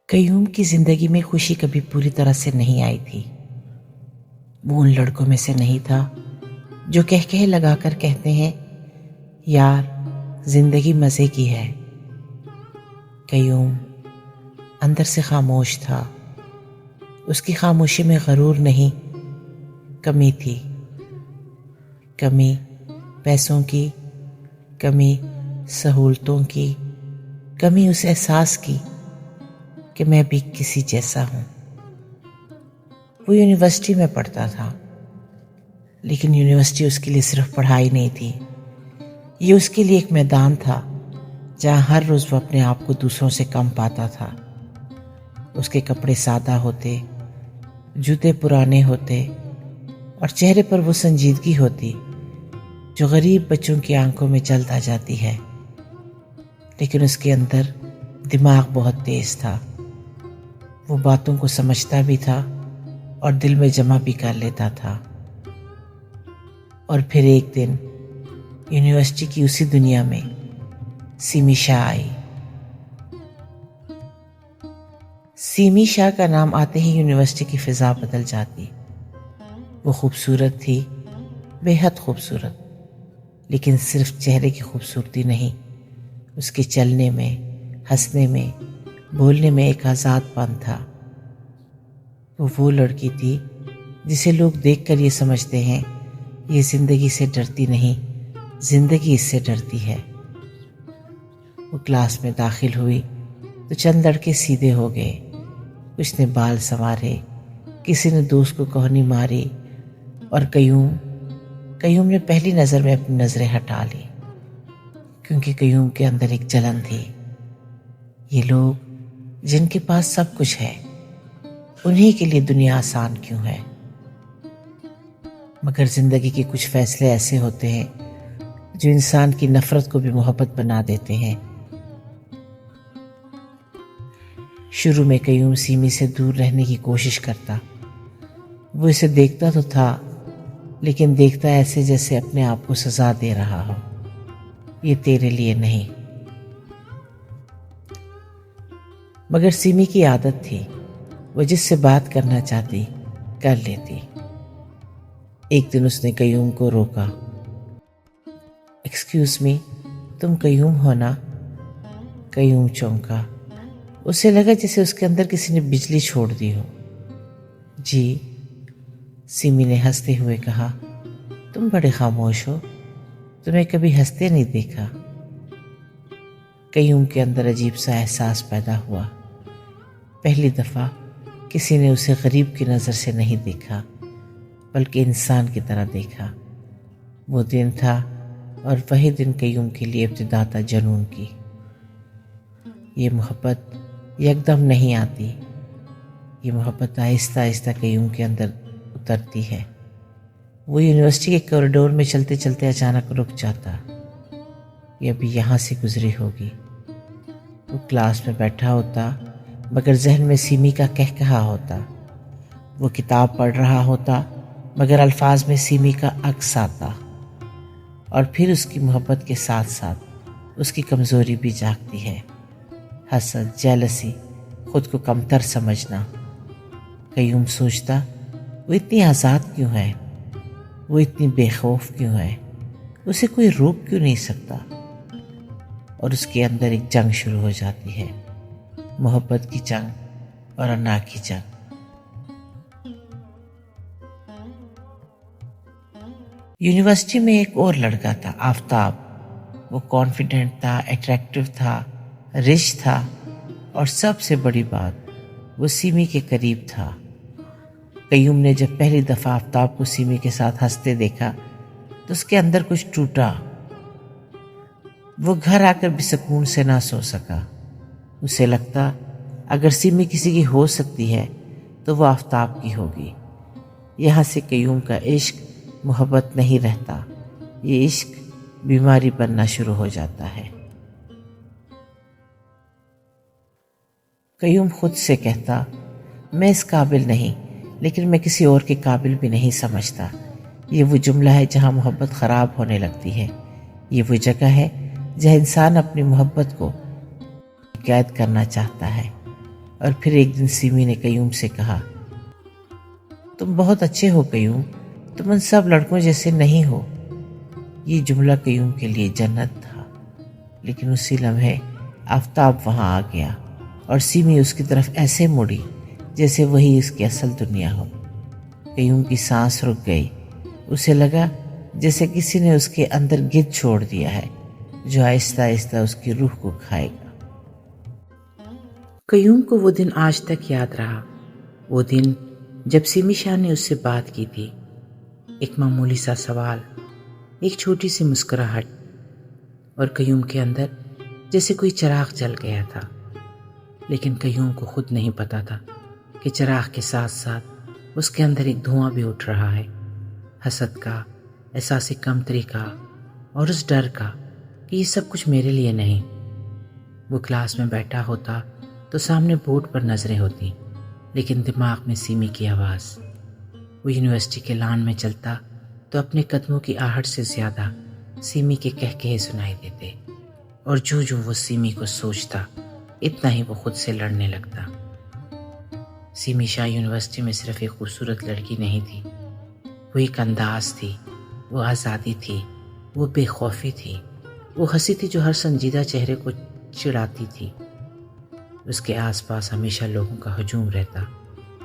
قیوم کی زندگی میں خوشی کبھی پوری طرح سے نہیں آئی تھی۔ وہ ان لڑکوں میں سے نہیں تھا جو کہہ لگا کر کہتے ہیں یار زندگی مزے کی ہے۔ قیوم اندر سے خاموش تھا۔ اس کی خاموشی میں غرور نہیں، کمی تھی۔ کمی پیسوں کی، کمی سہولتوں کی، کمی اس احساس کی کہ میں بھی کسی جیسا ہوں۔ وہ یونیورسٹی میں پڑھتا تھا، لیکن یونیورسٹی اس کے لیے صرف پڑھائی نہیں تھی، یہ اس کے لیے ایک میدان تھا جہاں ہر روز وہ اپنے آپ کو دوسروں سے کم پاتا تھا۔ اس کے کپڑے سادہ ہوتے، جوتے پرانے ہوتے اور چہرے پر وہ سنجیدگی ہوتی جو غریب بچوں کی آنکھوں میں جلد آ جاتی ہے، لیکن اس کے اندر دماغ بہت تیز تھا۔ وہ باتوں کو سمجھتا بھی تھا اور دل میں جمع بھی کر لیتا تھا۔ اور پھر ایک دن یونیورسٹی کی اسی دنیا میں سیمی شاہ آئی۔ سیمی شاہ کا نام آتے ہی یونیورسٹی کی فضا بدل جاتی۔ وہ خوبصورت تھی، بے حد خوبصورت، لیکن صرف چہرے کی خوبصورتی نہیں، اس کے چلنے میں، ہنسنے میں، بولنے میں ایک آزاد پن تھا۔ وہ لڑکی تھی جسے لوگ دیکھ کر یہ سمجھتے ہیں یہ زندگی سے ڈرتی نہیں، زندگی اس سے ڈرتی ہے۔ وہ کلاس میں داخل ہوئی تو چند لڑکے سیدھے ہو گئے، کچھ نے بال سنوارے، کسی نے دوست کو کوہنی ماری، اور قیوم نے پہلی نظر میں اپنی نظریں ہٹا لی، کیونکہ قیوم کے اندر ایک جلن تھی۔ یہ لوگ جن کے پاس سب کچھ ہے، انہی کے لیے دنیا آسان کیوں ہے؟ مگر زندگی کے کچھ فیصلے ایسے ہوتے ہیں جو انسان کی نفرت کو بھی محبت بنا دیتے ہیں۔ شروع میں قیوم سیمی سے دور رہنے کی کوشش کرتا۔ وہ اسے دیکھتا تو تھا، لیکن دیکھتا ایسے جیسے اپنے آپ کو سزا دے رہا ہو، یہ تیرے لیے نہیں۔ مگر سیمی کی عادت تھی، وہ جس سے بات کرنا چاہتی کر لیتی۔ ایک دن اس نے قیوم کو روکا۔ ایکسکیوز می، تم قیوم ہو نا؟ قیوم چونکا۔ اسے لگا جیسے اس کے اندر کسی نے بجلی چھوڑ دی ہو۔ جی، سیمی نے ہنستے ہوئے کہا، تم بڑے خاموش ہو، تمہیں کبھی ہنستے نہیں دیکھا۔ قیوم کے اندر عجیب سا احساس پیدا ہوا۔ پہلی دفعہ کسی نے اسے غریب کی نظر سے نہیں دیکھا، بلکہ انسان کی طرح دیکھا۔ وہ دن تھا، اور وہی دن قیوم کے لیے ابتدا تھا جنون کی۔ یہ محبت یکدم نہیں آتی، یہ محبت آہستہ آہستہ قیوم کے اندر اترتی ہے۔ وہ یونیورسٹی کے کوریڈور میں چلتے چلتے اچانک رک جاتا۔ یہ ابھی یہاں سے گزری ہوگی۔ وہ کلاس میں بیٹھا ہوتا، مگر ذہن میں سیمی کا کہا ہوتا۔ وہ کتاب پڑھ رہا ہوتا، مگر الفاظ میں سیمی کا عکس آتا۔ اور پھر اس کی محبت کے ساتھ ساتھ اس کی کمزوری بھی جاگتی ہے، حسد، جیلسی، خود کو کمتر سمجھنا۔ قیوم سوچتا، وہ اتنی آزاد کیوں ہے؟ وہ اتنی بے خوف کیوں ہے؟ اسے کوئی روک کیوں نہیں سکتا؟ اور اس کے اندر ایک جنگ شروع ہو جاتی ہے، محبت کی جنگ اور انا کی جنگ۔ یونیورسٹی میں ایک اور لڑکا تھا، آفتاب۔ وہ کانفیڈنٹ تھا، اٹریکٹیو تھا، رچ تھا، اور سب سے بڑی بات، وہ سیمی کے قریب تھا۔ قیوم نے جب پہلی دفعہ آفتاب کو سیمی کے ساتھ ہنستے دیکھا تو اس کے اندر کچھ ٹوٹا۔ وہ گھر آ کر بھی سکون سے نہ سو سکا۔ اسے لگتا اگر سیمی کسی کی ہو سکتی ہے تو وہ آفتاب کی ہوگی۔ یہاں سے قیوم کا عشق محبت نہیں رہتا، یہ عشق بیماری بننا شروع ہو جاتا ہے۔ قیوم خود سے کہتا، میں اس قابل نہیں، لیکن میں کسی اور کے قابل بھی نہیں سمجھتا۔ یہ وہ جملہ ہے جہاں محبت خراب ہونے لگتی ہے۔ یہ وہ جگہ ہے جہاں انسان اپنی محبت کو قید کرنا چاہتا ہے، اور پھر ایک دن سیمی نے قیوم سے کہا، تم بہت اچھے ہو قیوم، تم ان سب لڑکوں جیسے نہیں ہو۔ یہ جملہ قیوم کے لیے جنت تھا، لیکن اسی لمحے آفتاب وہاں آ گیا اور سیمی اس کی طرف ایسے مڑی جیسے وہی اس کی اصل دنیا ہو۔ قیوم کی سانس رک گئی، اسے لگا جیسے کسی نے اس کے اندر گرد چھوڑ دیا ہے جو آہستہ آہستہ اس کی روح کو کھائے گا۔ قیوم کو وہ دن آج تک یاد رہا، وہ دن جب سیمی شاہ نے اس سے بات کی تھی۔ ایک معمولی سا سوال، ایک چھوٹی سی مسکراہٹ، اور قیوم کے اندر جیسے کوئی چراغ جل گیا تھا۔ لیکن قیوم کو خود نہیں پتا تھا کہ چراغ کے ساتھ ساتھ اس کے اندر ایک دھواں بھی اٹھ رہا ہے، حسد کا، احساس کمتری کا، اور اس ڈر کا کہ یہ سب کچھ میرے لیے نہیں۔ وہ کلاس میں بیٹھا ہوتا تو سامنے بورڈ پر نظریں ہوتی، لیکن دماغ میں سیمی کی آواز۔ وہ یونیورسٹی کے لان میں چلتا تو اپنے قدموں کی آہٹ سے زیادہ سیمی کے کہکہے سنائی دیتے، اور جو وہ سیمی کو سوچتا اتنا ہی وہ خود سے لڑنے لگتا۔ سیمی شاہ یونیورسٹی میں صرف ایک خوبصورت لڑکی نہیں تھی، وہ ایک انداز تھی، وہ آزادی تھی، وہ بے خوفی تھی، وہ ہنسی تھی جو ہر سنجیدہ چہرے کو چڑھاتی تھی۔ اس کے آس پاس ہمیشہ لوگوں کا ہجوم رہتا،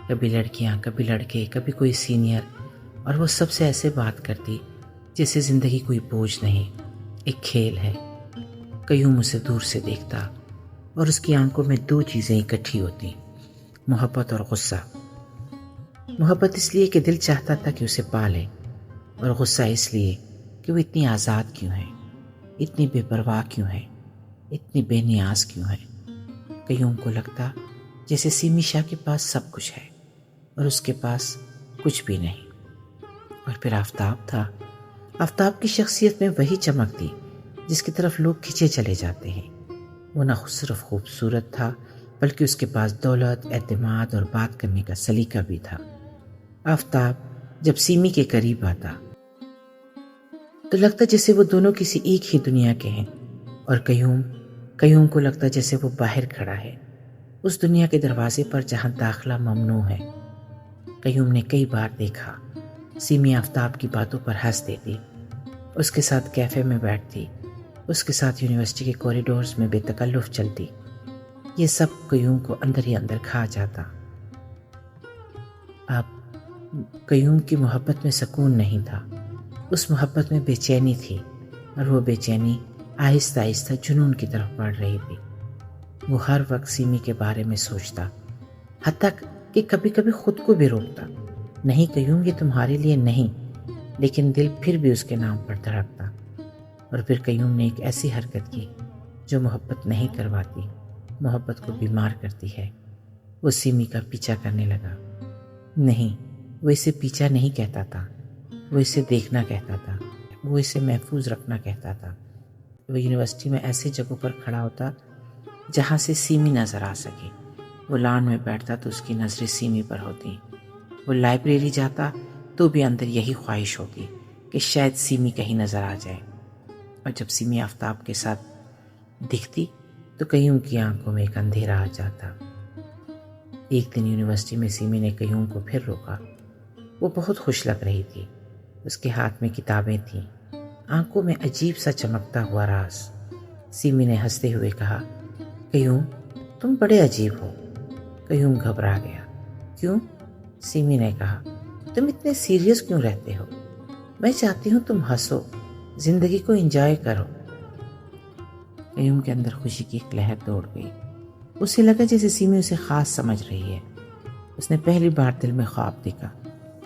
کبھی لڑکیاں، کبھی لڑکے، کبھی کوئی سینئر، اور وہ سب سے ایسے بات کرتی جیسے زندگی کوئی بوجھ نہیں، ایک کھیل ہے۔ قیوم اسے دور سے دیکھتا اور اس کی آنکھوں میں دو چیزیں اکٹھی ہوتی، محبت اور غصہ۔ محبت اس لیے کہ دل چاہتا تھا کہ اسے پالے، اور غصہ اس لیے کہ وہ اتنی آزاد کیوں ہے، اتنی بے پرواہ کیوں ہے، اتنی بے نیاز کیوں ہے۔ قیوم کو لگتا جیسے سیمی شاہ کے پاس سب کچھ ہے اور اس کے پاس کچھ بھی نہیں۔ اور پھر آفتاب تھا، آفتاب کی شخصیت میں وہی چمک تھی جس کی طرف لوگ کھنچے چلے جاتے ہیں۔ وہ نہ صرف خوبصورت تھا بلکہ اس کے پاس دولت، اعتماد اور بات کرنے کا سلیقہ بھی تھا۔ آفتاب جب سیمی کے قریب آتا تو لگتا جیسے وہ دونوں کسی ایک ہی دنیا کے ہیں، اور قیوم کو لگتا جیسے وہ باہر کھڑا ہے، اس دنیا کے دروازے پر جہاں داخلہ ممنوع ہے۔ قیوم نے کئی بار دیکھا سیمی آفتاب کی باتوں پر ہنس دیتی، اس کے ساتھ کیفے میں بیٹھتی، اس کے ساتھ یونیورسٹی کے کوریڈورز میں بے تکلف چلتی۔ یہ سب قیوم کو اندر ہی اندر کھا جاتا۔ اب قیوم کی محبت میں سکون نہیں تھا، اس محبت میں بے چینی تھی، اور وہ بے چینی آہستہ آہستہ جنون کی طرف بڑھ رہی تھی۔ وہ ہر وقت سیمی کے بارے میں سوچتا، حتیٰ کہ کبھی کبھی خود کو بھی روکتا، نہیں قیوم یہ تمہارے لیے نہیں، لیکن دل پھر بھی اس کے نام پر دھڑکتا۔ اور پھر قیوم نے ایک ایسی حرکت کی جو محبت نہیں کرواتی، محبت کو بیمار کرتی ہے۔ وہ سیمی کا پیچھا کرنے لگا۔ نہیں، وہ اسے پیچھا نہیں کہتا تھا، وہ اسے دیکھنا کہتا تھا، وہ اسے محفوظ رکھنا کہتا تھا۔ وہ یونیورسٹی میں ایسے جگہوں پر کھڑا ہوتا جہاں سے سیمی نظر آ سکے۔ وہ لان میں بیٹھتا تو اس کی نظریں سیمی پر ہوتی، وہ لائبریری جاتا تو بھی اندر یہی خواہش ہوتی کہ شاید سیمی کہیں نظر آ جائے۔ اور جب سیمی آفتاب کے ساتھ دکھتی تو قیوم کی آنکھوں میں ایک اندھیرا آ جاتا۔ ایک دن یونیورسٹی میں سیمی نے قیوم کو پھر روکا۔ وہ بہت خوش لگ رہی تھی، اس کے ہاتھ میں کتابیں تھیں، آنکھوں میں عجیب سا چمکتا ہوا راز۔ سیمی نے ہنستے ہوئے کہا، قیوم تم بڑے عجیب ہو۔ قیوم گھبرا گیا۔ کیوں؟ سیمی نے کہا، تم اتنے سیریس کیوں رہتے ہو؟ میں چاہتی ہوں تم ہنسو، زندگی کو انجوائے کرو۔ قیوم کے اندر خوشی کی ایک لہر دوڑ گئی، اسے لگا جیسے سیمی اسے خاص سمجھ رہی ہے۔ اس نے پہلی بار دل میں خواب دیکھا،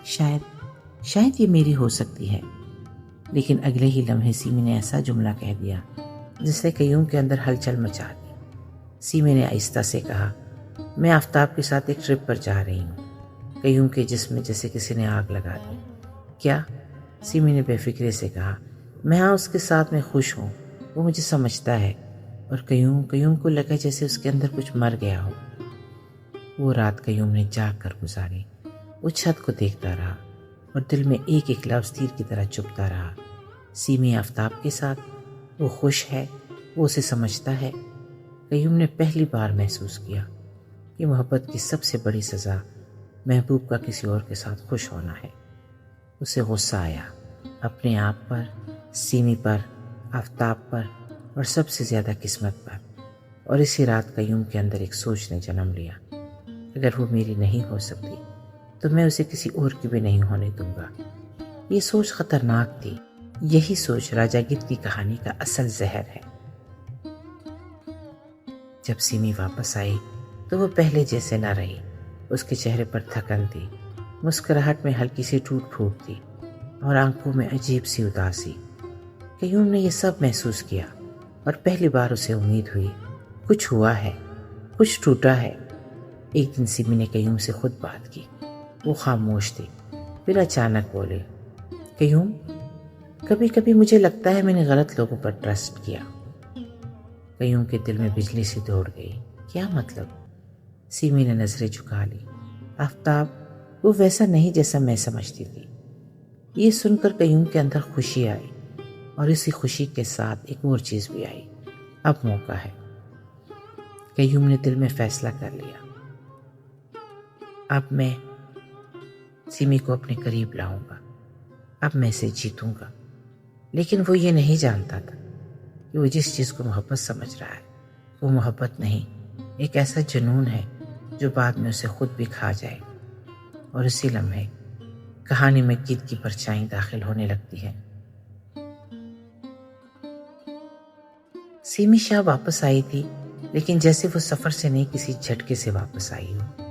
شاید یہ میری ہو سکتی ہے۔ لیکن اگلے ہی لمحے سیمی نے ایسا جملہ کہہ دیا جس نے قیوم کے اندر ہلچل مچا دی۔ سیمی نے آہستہ سے کہا، میں آفتاب کے ساتھ ایک ٹرپ پر جا رہی ہوں۔ قیوم کے جسم میں جیسے کسی نے آگ لگا دی۔ کیا؟ سیمی نے بے فکری سے کہا، میں ہاں اس کے ساتھ میں خوش ہوں، وہ مجھے سمجھتا ہے۔ اور قیوم کو لگا جیسے اس کے اندر کچھ مر گیا ہو۔ وہ رات قیوم نے جاگ کر گزاری، وہ چھت کو دیکھتا رہا اور دل میں ایک ایک لفظ تیر کی طرح چبھتا رہا۔ سیمی آفتاب کے ساتھ، وہ خوش ہے، وہ اسے سمجھتا ہے۔ قیوم نے پہلی بار محسوس کیا کہ محبت کی سب سے بڑی سزا محبوب کا کسی اور کے ساتھ خوش ہونا ہے۔ اسے غصہ آیا، اپنے آپ پر، سیمی پر، آفتاب پر، اور سب سے زیادہ قسمت پر۔ اور اسی رات قیوم کے اندر ایک سوچ نے جنم لیا، اگر وہ میری نہیں ہو سکتی تو میں اسے کسی اور کی بھی نہیں ہونے دوں گا۔ یہ سوچ خطرناک تھی۔ یہی سوچ راجا گت کی کہانی کا اصل زہر ہے۔ جب سیمی واپس آئی تو وہ پہلے جیسے نہ رہی۔ اس کے چہرے پر تھکن تھی، مسکراہٹ میں ہلکی سی ٹوٹ پھوٹ تھی، اور آنکھوں میں عجیب سی اداسی۔ قیوم نے یہ سب محسوس کیا، اور پہلی بار اسے امید ہوئی کچھ ہوا ہے، کچھ ٹوٹا ہے۔ ایک دن سیمی نے قیوم سے خود بات کی۔ وہ خاموش تھی، پھر اچانک بولے، قیوم، کبھی کبھی مجھے لگتا ہے میں نے غلط لوگوں پر ٹرسٹ کیا۔ قیوم کے دل میں بجلی سی دوڑ گئی۔ کیا مطلب؟ سیمی نے نظریں جھکا لی۔ آفتاب وہ ویسا نہیں جیسا میں سمجھتی تھی۔ یہ سن کر قیوم کے اندر خوشی آئی، اور اسی خوشی کے ساتھ ایک اور چیز بھی آئی، اب موقع ہے۔ قیوم نے دل میں فیصلہ کر لیا، اب میں سیمی کو اپنے قریب لاؤں گا، اب میں اسے جیتوں گا۔ لیکن وہ یہ نہیں جانتا تھا کہ وہ جس چیز کو محبت سمجھ رہا ہے وہ محبت نہیں، ایک ایسا جنون ہے جو بعد میں اسے خود بھی کھا جائے۔ اور اسی لمحے کہانی میں گت کی پرچھائی داخل ہونے لگتی ہے۔ سیمی شاہ واپس آئی تھی، لیکن جیسے وہ سفر سے نہیں کسی جھٹکے سے واپس آئی ہو۔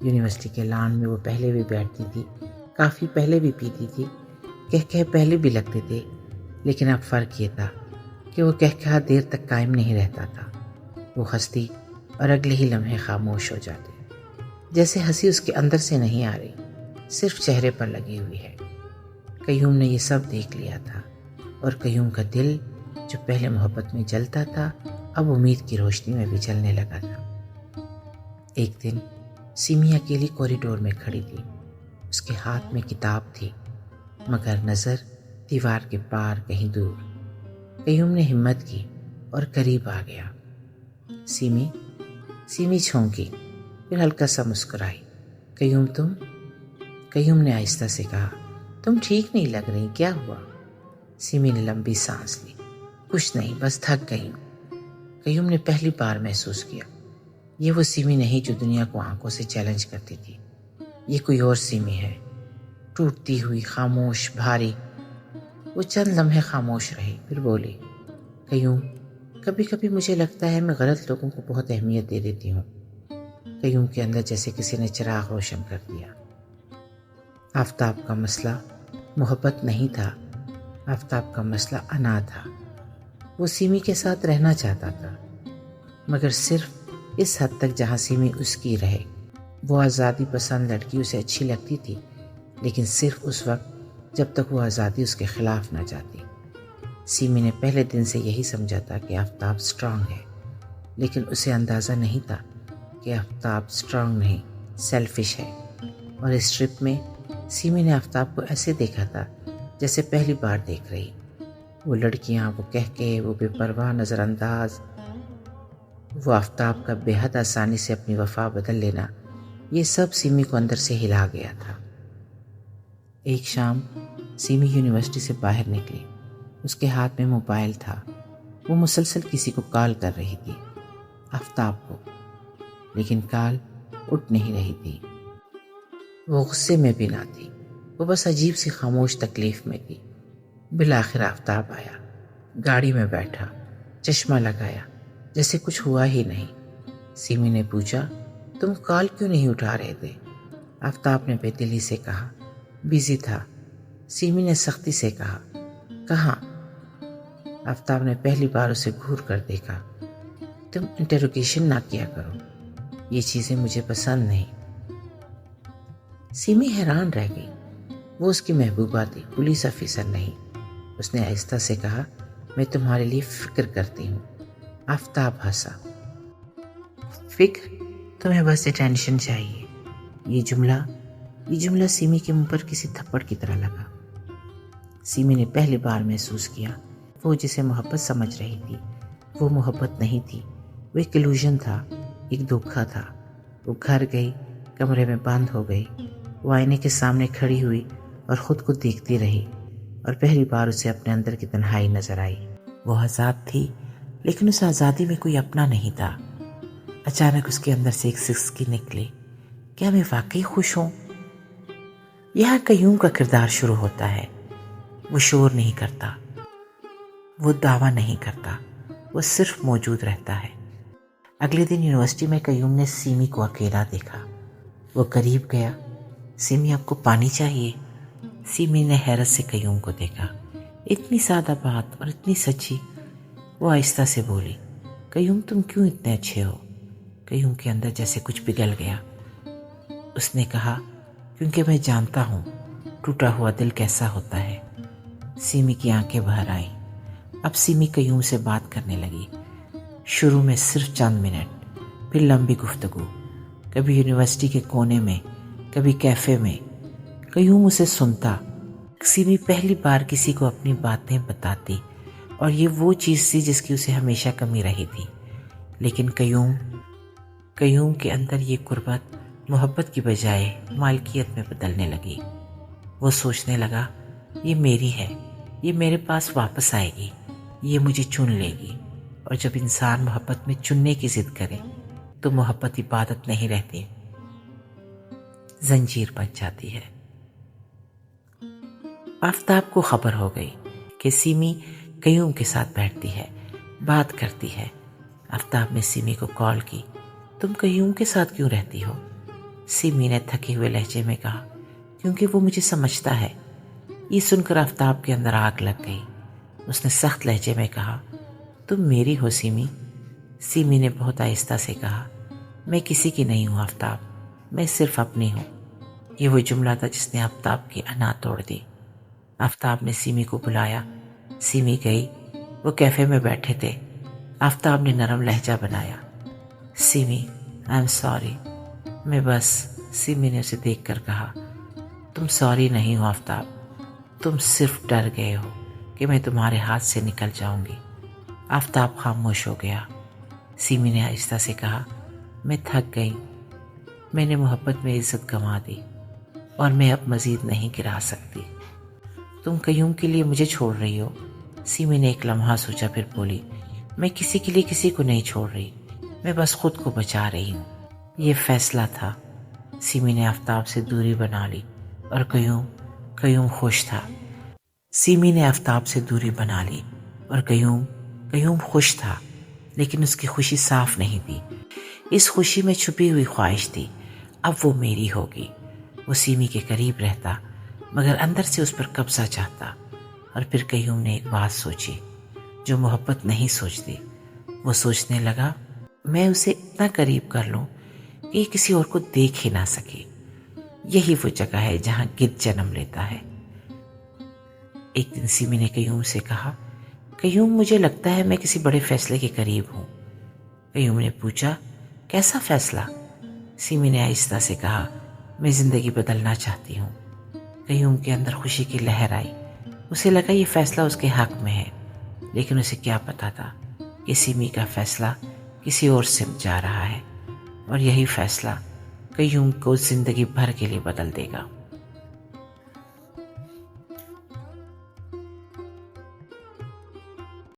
یونیورسٹی کے لان میں وہ پہلے بھی بیٹھتی تھی، کافی پہلے بھی پیتی تھی، کہکہے پہلے بھی لگتے تھے، لیکن اب فرق یہ تھا کہ وہ کہکہا دیر تک قائم نہیں رہتا تھا۔ وہ ہنستی اور اگلے ہی لمحے خاموش ہو جاتے، جیسے ہنسی اس کے اندر سے نہیں آ رہی، صرف چہرے پر لگی ہوئی ہے۔ قیوم نے یہ سب دیکھ لیا تھا، اور قیوم کا دل جو پہلے محبت میں جلتا تھا اب امید کی روشنی میں بھی جلنے لگا تھا۔ ایک دن سیمی اکیلی کوریڈور میں کھڑی تھی۔ اس کے ہاتھ میں کتاب تھی، مگر نظر دیوار کے پار کہیں دور۔ قیوم نے ہمت کی اور قریب آ گیا۔ سیمی چھونکی، پھر ہلکا سا مسکرائی۔ قیوم تم؟ قیوم نے آہستہ سے کہا، تم ٹھیک نہیں لگ رہی، کیا ہوا؟ سیمی نے لمبی سانس لی۔ کچھ نہیں، بس تھک گئی ہوں۔ قیوم نے پہلی بار محسوس کیا، یہ وہ سیمی نہیں جو دنیا کو آنکھوں سے چیلنج کرتی تھی۔ یہ کوئی اور سیمی ہے، ٹوٹتی ہوئی، خاموش، بھاری۔ وہ چند لمحے خاموش رہی، پھر بولی، قیوم، کبھی کبھی مجھے لگتا ہے میں غلط لوگوں کو بہت اہمیت دے دیتی ہوں۔ قیوم کے اندر جیسے کسی نے چراغ روشن کر دیا۔ آفتاب کا مسئلہ محبت نہیں تھا، آفتاب کا مسئلہ انا تھا۔ وہ سیمی کے ساتھ رہنا چاہتا تھا، مگر صرف اس حد تک جہاں سیمی اس کی رہے۔ وہ آزادی پسند لڑکی اسے اچھی لگتی تھی، لیکن صرف اس وقت جب تک وہ آزادی اس کے خلاف نہ جاتی۔ سیمی نے پہلے دن سے یہی سمجھا تھا کہ آفتاب سٹرانگ ہے، لیکن اسے اندازہ نہیں تھا کہ آفتاب سٹرانگ نہیں، سیلفش ہے۔ اور اس ٹرپ میں سیمی نے آفتاب کو ایسے دیکھا تھا جیسے پہلی بار دیکھ رہی۔ وہ لڑکیاں، وہ کہکہے، وہ بے پرواہ نظر انداز، وہ آفتاب کا بے حد آسانی سے اپنی وفا بدل لینا، یہ سب سیمی کو اندر سے ہلا گیا تھا۔ ایک شام سیمی یونیورسٹی سے باہر نکلی۔ اس کے ہاتھ میں موبائل تھا۔ وہ مسلسل کسی کو کال کر رہی تھی، آفتاب کو، لیکن کال اٹھ نہیں رہی تھی۔ وہ غصے میں بھی نہ تھی، وہ بس عجیب سی خاموش تکلیف میں تھی۔ بالآخر آفتاب آیا، گاڑی میں بیٹھا، چشمہ لگایا، جیسے کچھ ہوا ہی نہیں۔ سیمی نے پوچھا، تم کال کیوں نہیں اٹھا رہے تھے؟ آفتاب نے بے دلی سے کہا، بیزی تھا۔ سیمی نے سختی سے کہا، کہاں؟ آفتاب نے پہلی بار اسے گھور کر دیکھا۔ تم انٹروگیشن نہ کیا کرو، یہ چیزیں مجھے پسند نہیں۔ سیمی حیران رہ گئی، وہ اس کی محبوبہ تھی، پولیس افیسر نہیں۔ اس نے آہستہ سے کہا، میں تمہارے لیے فکر کرتی ہوں۔ آفتاب ہنسا، فکر؟ تمہیں بس اٹینشن چاہیے۔ یہ جملہ سیمی کے منہ پر کسی تھپڑ کی طرح لگا۔ سیمی نے پہلی بار محسوس کیا، وہ جسے محبت سمجھ رہی تھی وہ محبت نہیں تھی، وہ ایک الوژن تھا۔ ایک دھوکا تھا۔ وہ گھر گئی، کمرے میں بند ہو گئی۔ وہ آئینے کے سامنے کھڑی ہوئی اور خود کو دیکھتی رہی، اور پہلی بار اسے اپنے اندر کی تنہائی نظر آئی۔ وہ آزاد تھی، لیکن اس آزادی میں کوئی اپنا نہیں تھا۔ اچانک اس کے اندر سے ایک سسکی نکلی، کیا میں واقعی خوش ہوں؟ یہاں قیوم کا کردار شروع ہوتا ہے۔ وہ شور نہیں کرتا، وہ دعویٰ نہیں کرتا، وہ صرف موجود رہتا ہے۔ اگلے دن یونیورسٹی میں قیوم نے سیمی کو اکیلا دیکھا۔ وہ قریب گیا۔ سیمی، آپ کو پانی چاہیے؟ سیمی نے حیرت سے قیوم کو دیکھا۔ اتنی سادہ بات اور اتنی سچی۔ وہ آہستہ سے بولی، قیوم تم کیوں اتنے اچھے ہو؟ قیوم کے اندر جیسے کچھ پگھل گیا۔ اس نے کہا، کیونکہ میں جانتا ہوں ٹوٹا ہوا دل کیسا ہوتا ہے۔ سیمی کی آنکھیں بھر آئیں۔ اب سیمی قیوم سے بات کرنے لگی۔ شروع میں صرف چند منٹ، پھر لمبی گفتگو، کبھی یونیورسٹی کے کونے میں، کبھی کیفے میں۔ قیوم اسے سنتا۔ سیمی پہلی بار کسی کو اپنی باتیں بتاتی، اور یہ وہ چیز تھی جس کی اسے ہمیشہ کمی رہی تھی۔ لیکن قیوم کے اندر یہ قربت محبت کی بجائے مالکیت میں بدلنے لگی۔ وہ سوچنے لگا، یہ میری ہے، یہ میرے پاس واپس آئے گی، یہ مجھے چن لے گی۔ اور جب انسان محبت میں چننے کی ضد کرے تو محبت عبادت نہیں رہتی، زنجیر بن جاتی ہے۔ آفتاب کو خبر ہو گئی کہ سیمی قیوم کے ساتھ بیٹھتی ہے، بات کرتی ہے۔ آفتاب نے سیمی کو کال کی، تم قیوم کے ساتھ کیوں رہتی ہو؟ سیمی نے تھکے ہوئے لہجے میں کہا، کیونکہ وہ مجھے سمجھتا ہے۔ یہ سن کر آفتاب کے اندر آگ لگ گئی۔ اس نے سخت لہجے میں کہا، تم میری ہو سیمی؟ سیمی نے بہت آہستہ سے کہا، میں کسی کی نہیں ہوں آفتاب، میں صرف اپنی ہوں۔ یہ وہ جملہ تھا جس نے آفتاب کی انا توڑ دی۔ آفتاب نے سیمی کو بلایا۔ سیمی گئی۔ وہ کیفے میں بیٹھے تھے۔ آفتاب نے نرم لہجہ بنایا، سیمی، آئی ایم سوری، میں بس۔ سیمی نے اسے دیکھ کر کہا، تم سوری نہیں ہو آفتاب، تم صرف ڈر گئے ہو کہ میں تمہارے ہاتھ سے نکل جاؤں گی۔ آفتاب خاموش ہو گیا۔ سیمی نے آہستہ سے کہا، میں تھک گئی، میں نے محبت میں عزت گنوا دی، اور میں اب مزید نہیں گرا سکتی۔ تم قیوم کے لیے مجھے چھوڑ رہی ہو؟ سیمی نے ایک لمحہ سوچا، پھر بولی، میں کسی کے لیے کسی کو نہیں چھوڑ رہی، میں بس خود کو بچا رہی ہوں۔ یہ فیصلہ تھا۔ سیمی نے آفتاب سے دوری بنا لی، اور قیوم خوش تھا۔ سیمی نے آفتاب سے دوری بنا لی، اور قیوم خوش تھا، لیکن اس کی خوشی صاف نہیں تھی۔ اس خوشی میں چھپی ہوئی خواہش تھی، اب وہ میری ہوگی۔ وہ سیمی کے قریب رہتا، مگر اندر سے اس پر قبضہ چاہتا۔ اور پھر قیوم نے ایک بات سوچی جو محبت نہیں سوچتی۔ وہ سوچنے لگا، میں اسے اتنا قریب کر لوں کہ یہ کسی اور کو دیکھ ہی نہ سکے۔ یہی وہ جگہ ہے جہاں گدھ جنم لیتا ہے۔ ایک دن سیمی نے قیوم سے کہا، قیوم، مجھے لگتا ہے میں کسی بڑے فیصلے کے قریب ہوں۔ قیوم نے پوچھا، کیسا فیصلہ؟ سیمی نے آہستہ سے کہا، میں زندگی بدلنا چاہتی ہوں۔ قیوم کے اندر خوشی کی لہر آئی۔ اسے لگا یہ فیصلہ اس کے حق میں ہے، لیکن اسے کیا پتا تھا کہ سیمی کا فیصلہ کسی اور سمت جا رہا ہے، اور یہی فیصلہ قیوم کو زندگی بھر کے لیے بدل دے گا۔